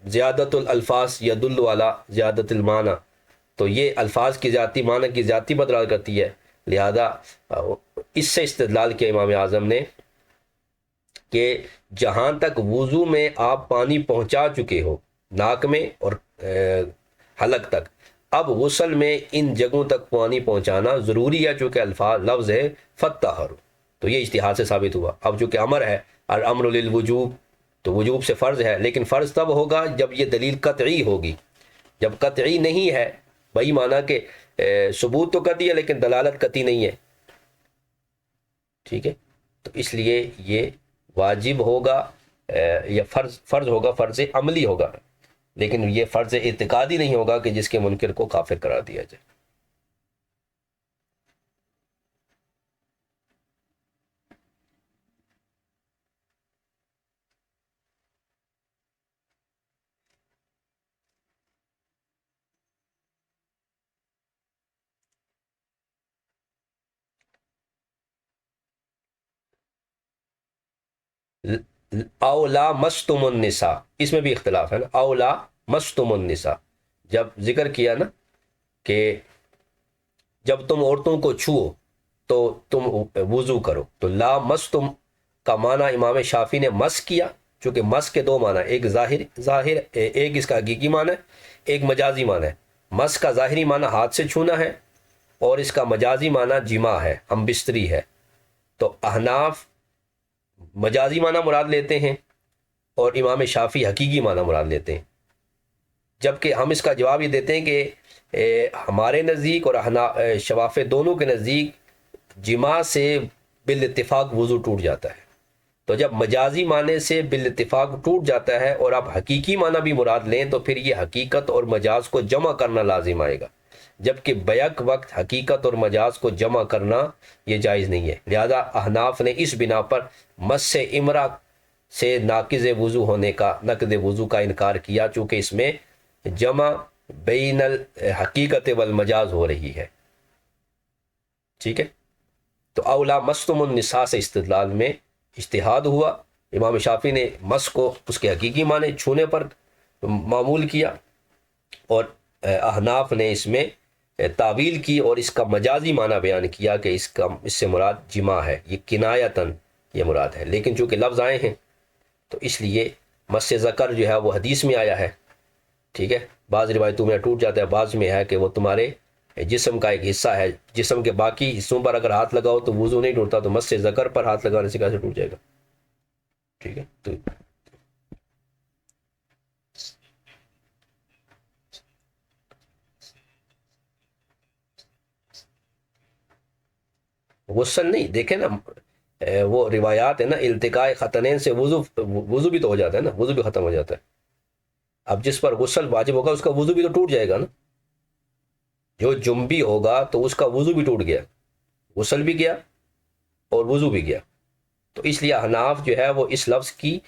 زیادت الالفاظ یدل علی زیادت المعنی، تو یہ الفاظ کی زیادتی معنی کی زیادتی بدل کرتی ہے، لہذا اس سے استدلال کیا امام اعظم نے کہ جہاں تک وضو میں آپ پانی پہنچا چکے ہو ناک میں اور حلق تک، اب غسل میں ان جگہوں تک پانی پہنچانا ضروری ہے، چونکہ لفظ ہے فَاتَّطَہَّرُوا، تو یہ اجتہاد سے ثابت ہوا۔ اب چونکہ امر ہے، الامر للوجوب، تو وجوب سے فرض ہے، لیکن فرض تب ہوگا جب یہ دلیل قطعی ہوگی۔ جب قطعی نہیں ہے، وہی معنی کہ ثبوت تو قطعی ہے لیکن دلالت قطعی نہیں ہے، ٹھیک ہے، تو اس لیے یہ واجب ہوگا یا فرض ہوگا، فرض عملی ہوگا، لیکن یہ فرض اعتقادی نہیں ہوگا کہ جس کے منکر کو کافر قرار دیا جائے۔ او لا مستم النساء، اس میں بھی اختلاف ہے نا، او لا مستم النساء، جب ذکر کیا نا کہ جب تم عورتوں کو چھو تو تم وضو کرو، تو لا مستم کا معنی امام شافعی نے مس کیا، چونکہ مس کے 2 معنی، ایک ظاہر ایک اس کا حقیقی معنی ہے، ایک مجازی معنی ہے۔ مس کا ظاہری معنی ہاتھ سے چھونا ہے، اور اس کا مجازی معنی جماع ہے، ہم بستری ہے۔ تو احناف مجازی معنی مراد لیتے ہیں اور امام شافعی حقیقی معنی مراد لیتے ہیں، جبکہ ہم اس کا جواب یہ دیتے ہیں کہ ہمارے نزدیک اور شوافع دونوں کے نزدیک جماع سے بالاتفاق وضو ٹوٹ جاتا ہے۔ تو جب مجازی معنی سے بالاتفاق ٹوٹ جاتا ہے اور آپ حقیقی معنی بھی مراد لیں، تو پھر یہ حقیقت اور مجاز کو جمع کرنا لازم آئے گا، جبکہ بیک وقت حقیقت اور مجاز کو جمع کرنا یہ جائز نہیں ہے۔ لہذا احناف نے اس بنا پر مس امرا سے ناقض وضو ہونے کا، نقض وضو کا انکار کیا، چونکہ اس میں جمع بین الحقیقت والمجاز ہو رہی ہے، ٹھیک ہے۔ تو اولا مستم النساء سے استدلال میں اجتہاد ہوا، امام شافعی نے مس کو اس کے حقیقی معنی چھونے پر معمول کیا، اور احناف نے اس میں تعویل کی اور اس کا مجازی معنی بیان کیا کہ اس سے مراد جماع ہے، یہ کنایتاً یہ مراد ہے، لیکن چونکہ لفظ آئے ہیں تو اس لیے مس ذکر جو ہے وہ حدیث میں آیا ہے، ٹھیک ہے، بعض روایتوں میں ٹوٹ جاتا ہے، بعض میں ہے کہ وہ تمہارے جسم کا ایک حصہ ہے، جسم کے باقی حصوں پر اگر ہاتھ لگاؤ تو وضو نہیں ٹوٹتا، تو مس ذکر پر ہاتھ لگانے سے کیسے ٹوٹ جائے گا، ٹھیک ہے۔ تو غسل نہیں، دیکھیں نا وہ روایات ہے نا، التقاء خطنین سے وضو بھی تو ہو جاتا ہے نا، وضو بھی ختم ہو جاتا ہے۔ اب جس پر غسل واجب ہوگا اس کا وضو بھی تو ٹوٹ جائے گا نا، جو جنبی ہوگا تو اس کا وضو بھی ٹوٹ گیا، غسل بھی گیا اور وضو بھی گیا۔ تو اس لیے احناف جو ہے وہ اس لفظ کی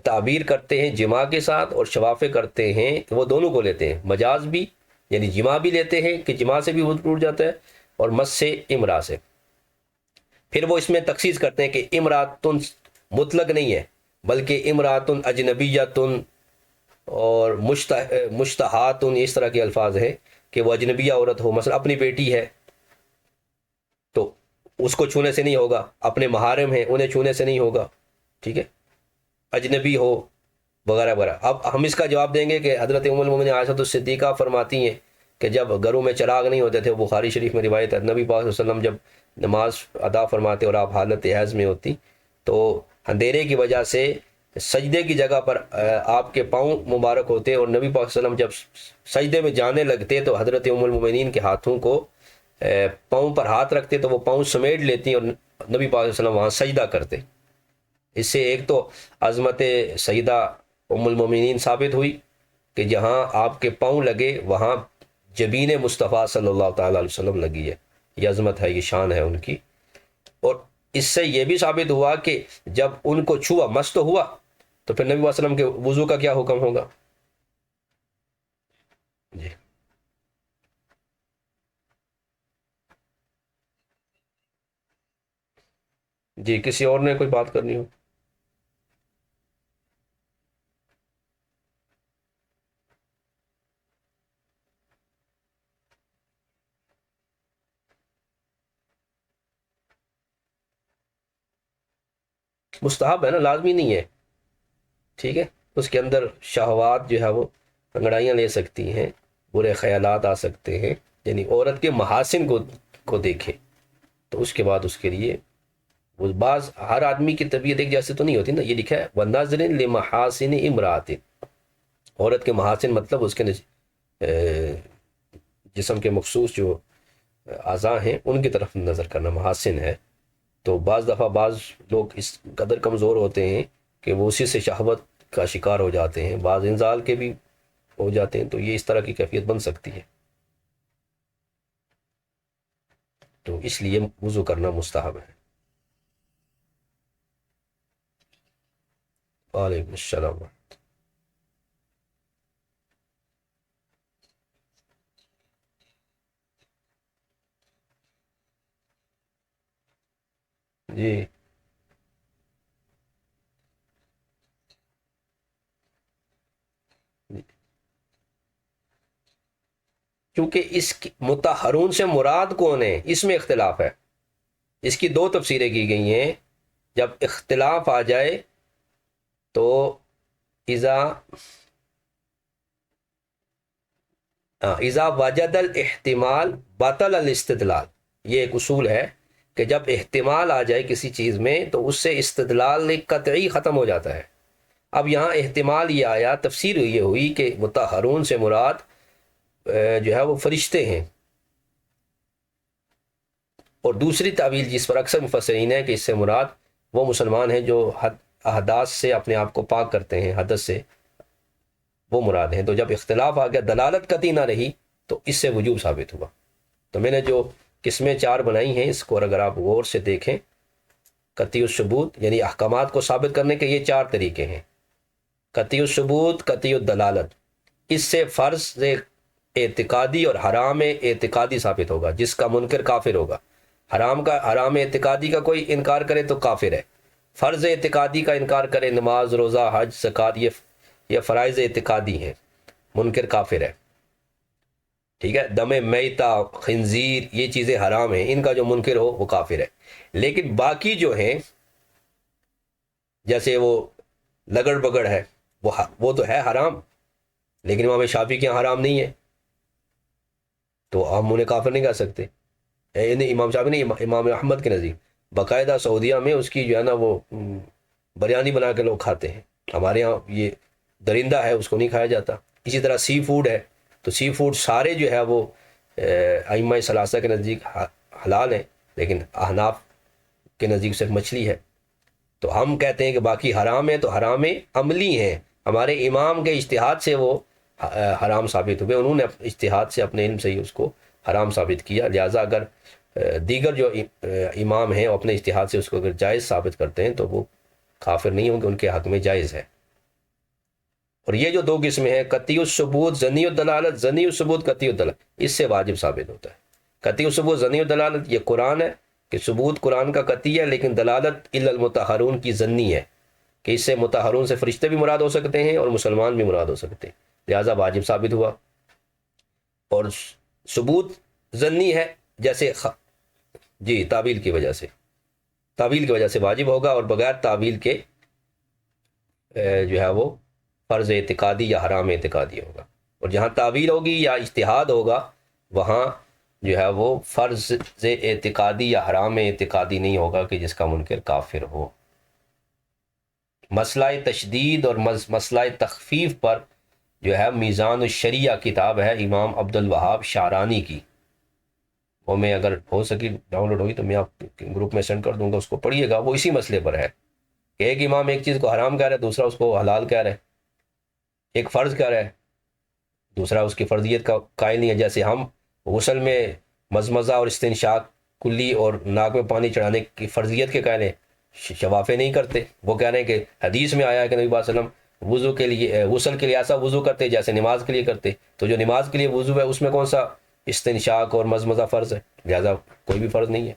تعبیر کرتے ہیں جماع کے ساتھ، اور شوافع کرتے ہیں وہ دونوں کو لیتے ہیں، مجاز بھی یعنی جماع بھی لیتے ہیں کہ جماع سے بھی وضو ٹوٹ جاتا ہے، اور مس سے امرا سے۔ پھر وہ اس میں تخصیص کرتے ہیں کہ امراتن مطلق نہیں ہے، بلکہ امراتن اجنبیتن اور مشتہاتن، اس طرح کے الفاظ ہیں کہ وہ اجنبیہ عورت ہو، مثلا اپنی بیٹی ہے تو اس کو چھونے سے نہیں ہوگا، اپنے محارم ہیں انہیں چھونے سے نہیں ہوگا، ٹھیک ہے، اجنبی ہو وغیرہ وغیرہ۔ اب ہم اس کا جواب دیں گے کہ حضرت ام المومنین عائشہ الصدیقہ فرماتی ہیں کہ جب گھروں میں چراغ نہیں ہوتے تھے، بخاری شریف میں روایت ہے، نبی پاک صلی اللہ علیہ وسلم جب نماز ادا فرماتے اور آپ حالت حیض میں ہوتی تو اندھیرے کی وجہ سے سجدے کی جگہ پر آپ کے پاؤں مبارک ہوتے اور نبی پاک صلی اللہ علیہ وسلم جب سجدے میں جانے لگتے تو حضرت ام المومنین کے ہاتھوں کو پاؤں پر ہاتھ رکھتے تو وہ پاؤں سمیٹ لیتی اور نبی پاک صلی اللہ علیہ وسلم وہاں سجدہ کرتے۔ اس سے ایک تو عظمت سیدہ ام المومنین ثابت ہوئی کہ جہاں آپ کے پاؤں لگے وہاں جبین مصطفیٰ صلی اللہ تعالیٰ علیہ وسلم لگی ہے، یہ عظمت ہے، یہ شان ہے ان کی۔ اور اس سے یہ بھی ثابت ہوا کہ جب ان کو چھوا مس تو ہوا تو پھر نبی صلی اللہ علیہ وسلم کے وضو کا کیا حکم ہوگا؟ جی جی، کسی اور نے کوئی بات کرنی ہو؟ مستحب ہے نا، لازمی نہیں ہے، ٹھیک ہے؟ اس کے اندر شہوات جو ہے وہ انگڑائیاں لے سکتی ہیں، برے خیالات آ سکتے ہیں، یعنی عورت کے محاسن کو دیکھے تو اس کے بعد اس کے لیے وہ بعض ہر آدمی کی طبیعت ایک جیسے تو نہیں ہوتی نا، یہ لکھا ہے وَنَظْرٍ لِمَحَاسِنِ امْرَأَةٍ، عورت کے محاسن مطلب اس کے جسم کے مخصوص جو اعضاء ہیں ان کی طرف نظر کرنا محاسن ہے۔ تو بعض دفعہ بعض لوگ اس قدر کمزور ہوتے ہیں کہ وہ اسی سے شہوت کا شکار ہو جاتے ہیں، بعض انزال کے بھی ہو جاتے ہیں، تو یہ اس طرح کی کیفیت بن سکتی ہے، تو اس لیے وضو کرنا مستحب ہے۔ وعلیکم السلام۔ جی، کیونکہ اس کی مطہرون سے مراد کون ہے اس میں اختلاف ہے، اس کی دو تفسیریں کی گئی ہیں۔ جب اختلاف آ جائے تو اذا وجد الاحتمال بطل الاستدلال، یہ ایک اصول ہے کہ جب احتمال آ جائے کسی چیز میں تو اس سے استدلال قطعی ختم ہو جاتا ہے۔ اب یہاں احتمال یہ آیا، تفسیر یہ ہوئی کہ مطہرون سے مراد جو ہے وہ فرشتے ہیں، اور دوسری تعویل جس پر اکثر مفسرین ہیں کہ اس سے مراد وہ مسلمان ہیں جو احداث سے اپنے آپ کو پاک کرتے ہیں، حدث سے، وہ مراد ہیں۔ تو جب اختلاف آ گیا، دلالت قطعی نہ رہی، تو اس سے وجوب ثابت ہوا۔ تو میں نے جو قسمیں چار بنائی ہیں اس کو اگر آپ غور سے دیکھیں، قطعی الثبوت یعنی احکامات کو ثابت کرنے کے یہ چار طریقے ہیں: قطعی الثبوت، قطعی الدلالت، اس سے فرض اعتقادی اور حرام اعتقادی ثابت ہوگا، جس کا منکر کافر ہوگا۔ حرام اعتقادی کا کوئی انکار کرے تو کافر ہے، فرض اعتقادی کا انکار کرے، نماز، روزہ، حج، زکوٰۃ، یہ فرائض اعتقادی ہیں، منکر کافر ہے، ٹھیک ہے؟ دم میتا، خنزیر، یہ چیزیں حرام ہیں، ان کا جو منکر ہو وہ کافر ہے۔ لیکن باقی جو ہیں جیسے وہ لگڑ بگڑ ہے، وہ تو ہے حرام، لیکن امام شافعی کے یہاں حرام نہیں ہے، تو ہم انہیں کافر نہیں کہہ سکتے۔ امام شافعی نہیں، امام احمد کے نزدیک باقاعدہ سعودیہ میں اس کی جو ہے نا وہ بریانی بنا کے لوگ کھاتے ہیں، ہمارے ہاں یہ درندہ ہے اس کو نہیں کھایا جاتا۔ اسی طرح سی فوڈ ہے، تو سی فوڈ سارے جو ہے وہ ائمہ ثلاثہ کے نزدیک حلال ہیں، لیکن احناف کے نزدیک صرف مچھلی ہے۔ تو ہم کہتے ہیں کہ باقی حرام ہے، تو حرام عملی ہیں، ہمارے امام کے اجتہاد سے وہ حرام ثابت ہوئے، انہوں نے اجتہاد سے اپنے علم سے ہی اس کو حرام ثابت کیا۔ لہٰذا اگر دیگر جو امام ہیں وہ اپنے اجتہاد سے اس کو اگر جائز ثابت کرتے ہیں تو وہ کافر نہیں ہوں گے، ان کے حق میں جائز ہے۔ اور یہ جو دو قسمیں ہیں، قطعی الثبوت، ظنی الدلالت، ظنی الثبوت، قطعی الدلالت، اس سے واجب ثابت ہوتا ہے۔ قطعی الثبوت، ظنی الدلالت، یہ قرآن ہے کہ ثبوت قرآن کا قطعی ہے، لیکن دلالت الا المطہرون کی ظنی ہے کہ اس سے مطہرون سے فرشتے بھی مراد ہو سکتے ہیں اور مسلمان بھی مراد ہو سکتے ہیں، لہٰذا واجب ثابت ہوا۔ اور ثبوت ظنی ہے، جیسے جی تعویل کی وجہ سے واجب ہوگا، اور بغیر تعویل کے جو ہے وہ فرض اعتقادی یا حرام اعتقادی ہوگا۔ اور جہاں تعویل ہوگی یا اجتہاد ہوگا وہاں جو ہے وہ فرض اعتقادی یا حرام اعتقادی نہیں ہوگا کہ جس کا منکر کافر ہو۔ مسئلہ تشدید اور مسئلہ تخفیف پر جو ہے میزان الشریعہ کتاب ہے امام عبد الوہاب شعرانی کی، وہ میں اگر ہو سکی ڈاؤن لوڈ ہوگی تو میں آپ گروپ میں سینڈ کر دوں گا، اس کو پڑھیے گا۔ وہ اسی مسئلے پر ہے کہ ایک امام ایک چیز کو حرام کہہ رہا ہے، دوسرا اس کو حلال کہہ رہا ہے، ایک فرض کہہ رہا ہے، دوسرا اس کی فرضیت کا قائل نہیں ہے۔ جیسے ہم غسل میں مزمزہ اور استنشاق کلی اور ناک میں پانی چڑھانے کی فرضیت کے قائل ہیں، شفافے نہیں کرتے، وہ کہہ رہے ہیں کہ حدیث میں آیا ہے کہ نبی صلی اللہ علیہ وسلم وضو کے لیے غسل کے لیے ایسا وضو کرتے جیسے نماز کے لیے کرتے، تو جو نماز کے لیے وضو ہے اس میں کون سا استنشاق اور مزمزہ فرض ہے؟ لہذا کوئی بھی فرض نہیں ہے۔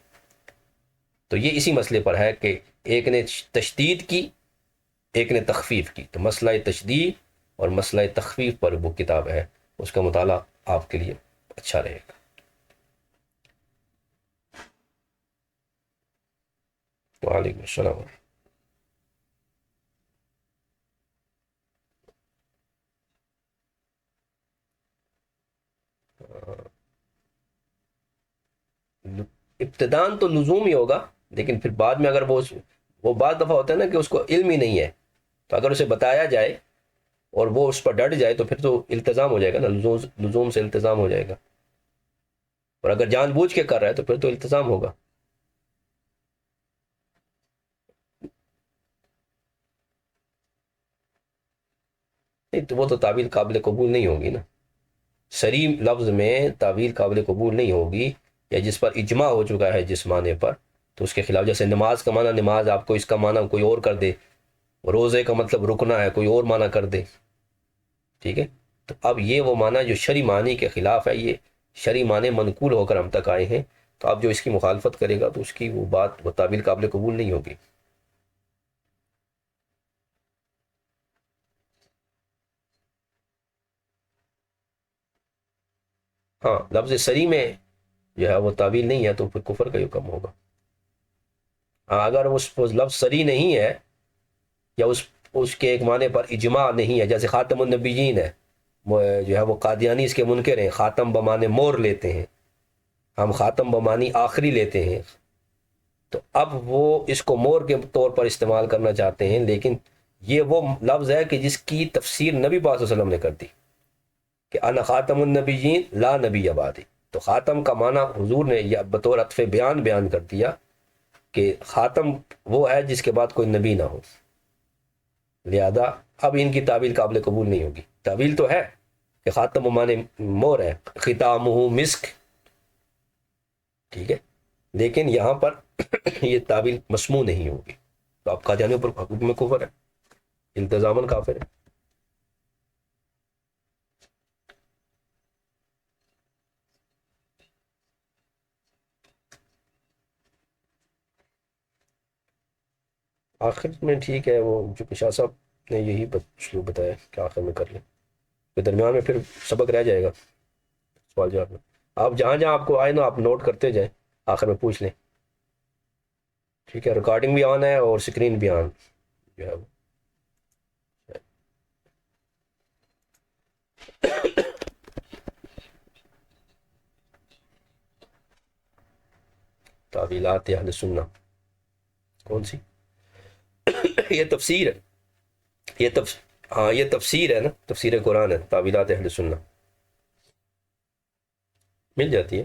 تو یہ اسی مسئلے پر ہے کہ ایک نے تشدید کی، ایک نے تخفیف کی، تو مسئلہ تشدید اور مسئلہ تخفیف پر وہ کتاب ہے، اس کا مطالعہ آپ کے لیے اچھا رہے گا۔ وعلیکم السلام۔ ابتدان تو لزوم ہی ہوگا، لیکن پھر بعد میں اگر وہ بعض دفعہ ہوتا ہے نا کہ اس کو علم ہی نہیں ہے، تو اگر اسے بتایا جائے اور وہ اس پر ڈٹ جائے تو پھر تو التزام ہو جائے گا نا، لزوم سے التزام ہو جائے گا، اور اگر جان بوجھ کے کر رہا ہے تو پھر تو التزام ہوگا۔ نہیں تو وہ تو تعویل قابل قبول نہیں ہوگی نا، صریح لفظ میں تعویل قابل قبول نہیں ہوگی، یا جس پر اجماع ہو چکا ہے جس معنی پر، تو اس کے خلاف، جیسے نماز کا معنی نماز، آپ کو اس کا معنی کوئی اور کر دے، روزے کا مطلب رکنا ہے کوئی اور معنی کر دے، ٹھیک ہے؟ تو اب یہ وہ معنی جو شرعی معنی کے خلاف ہے، یہ شرعی معنی منقول ہو کر ہم تک آئے ہیں، تو اب جو اس کی مخالفت کرے گا تو اس کی وہ بات وہ تعبیر قابل قبول نہیں ہوگی۔ ہاں، لفظ صریح میں جو ہے وہ تعبیر نہیں ہے تو پھر کفر کا حکم ہوگا۔ ہاں، اگر وہ لفظ صریح نہیں ہے، یا اس کے ایک معنی پر اجماع نہیں ہے، جیسے خاتم النبیین ہے، وہ جو ہے وہ قادیانی اس کے منکر ہیں، خاتم بمانے مور لیتے ہیں، ہم خاتم بمانی آخری لیتے ہیں، تو اب وہ اس کو مور کے طور پر استعمال کرنا چاہتے ہیں، لیکن یہ وہ لفظ ہے کہ جس کی تفسیر نبی پاک صلی اللہ علیہ وسلم نے کر دی کہ انا خاتم النبیین لا نبی بعدی، تو خاتم کا معنی حضور نے یا بطور عطف بیان کر دیا کہ خاتم وہ ہے جس کے بعد کوئی نبی نہ ہو، لہذا اب ان کی تعویل قابل قبول نہیں ہوگی۔ تعویل تو ہے کہ خاتم معنی مور ہے، ختامہ مسک، ٹھیک ہے، لیکن یہاں پر یہ تعویل مسموع نہیں ہوگی، تو آپ قادیانیوں پر حکم کفر ہے، التزاماً کافر ہے۔ آخر میں ٹھیک ہے، وہ جو شاہ صاحب نے یہی شروع بتایا کہ آخر میں کر لیں، پھر درمیان میں پھر سبق رہ جائے گا سوال جواب میں، آپ جہاں جہاں آپ کو آئے نا آپ نوٹ کرتے جائیں، آخر میں پوچھ لیں، ٹھیک ہے؟ ریکارڈنگ بھی آن ہے اور اسکرین بھی آن جو ہے وہ۔ تعویلات اہل سنہ کون سی؟ یہ تفسیر ہے، ہاں یہ تفسیر ہے نا، تفسیر قرآن ہے، تعویلات اہل سنہ مل جاتی ہے۔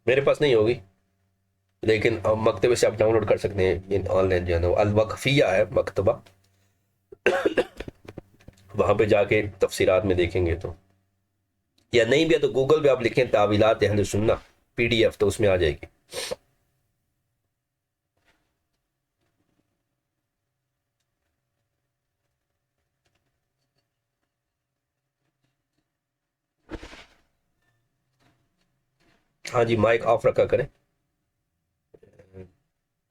میرے پاس نہیں ہوگی، لیکن مکتبے سے آپ ڈاؤن لوڈ کر سکتے ہیں، یہ آن لائن جو ہے نا الوقفیہ ہے مکتبہ، وہاں پہ جا کے تفسیرات میں دیکھیں گے تو، یا نہیں بھی ہے تو گوگل پہ آپ لکھیں تعویلات اہل سنہ PDF تو اس میں آ جائے گی۔ ہاں جی، مائک آف رکھا کریں،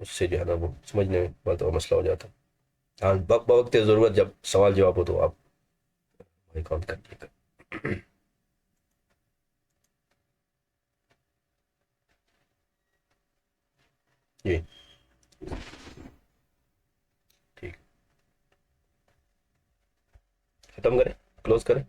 اس سے جو ہے نا وہ سمجھنے میں بہت مسئلہ ہو جاتا ہے۔ ہاں، بوقت ضرورت جب سوال جواب ہو تو آپ مائک آن کر لیے گا۔ جی ٹھیک، ختم کریں، کلوز کریں۔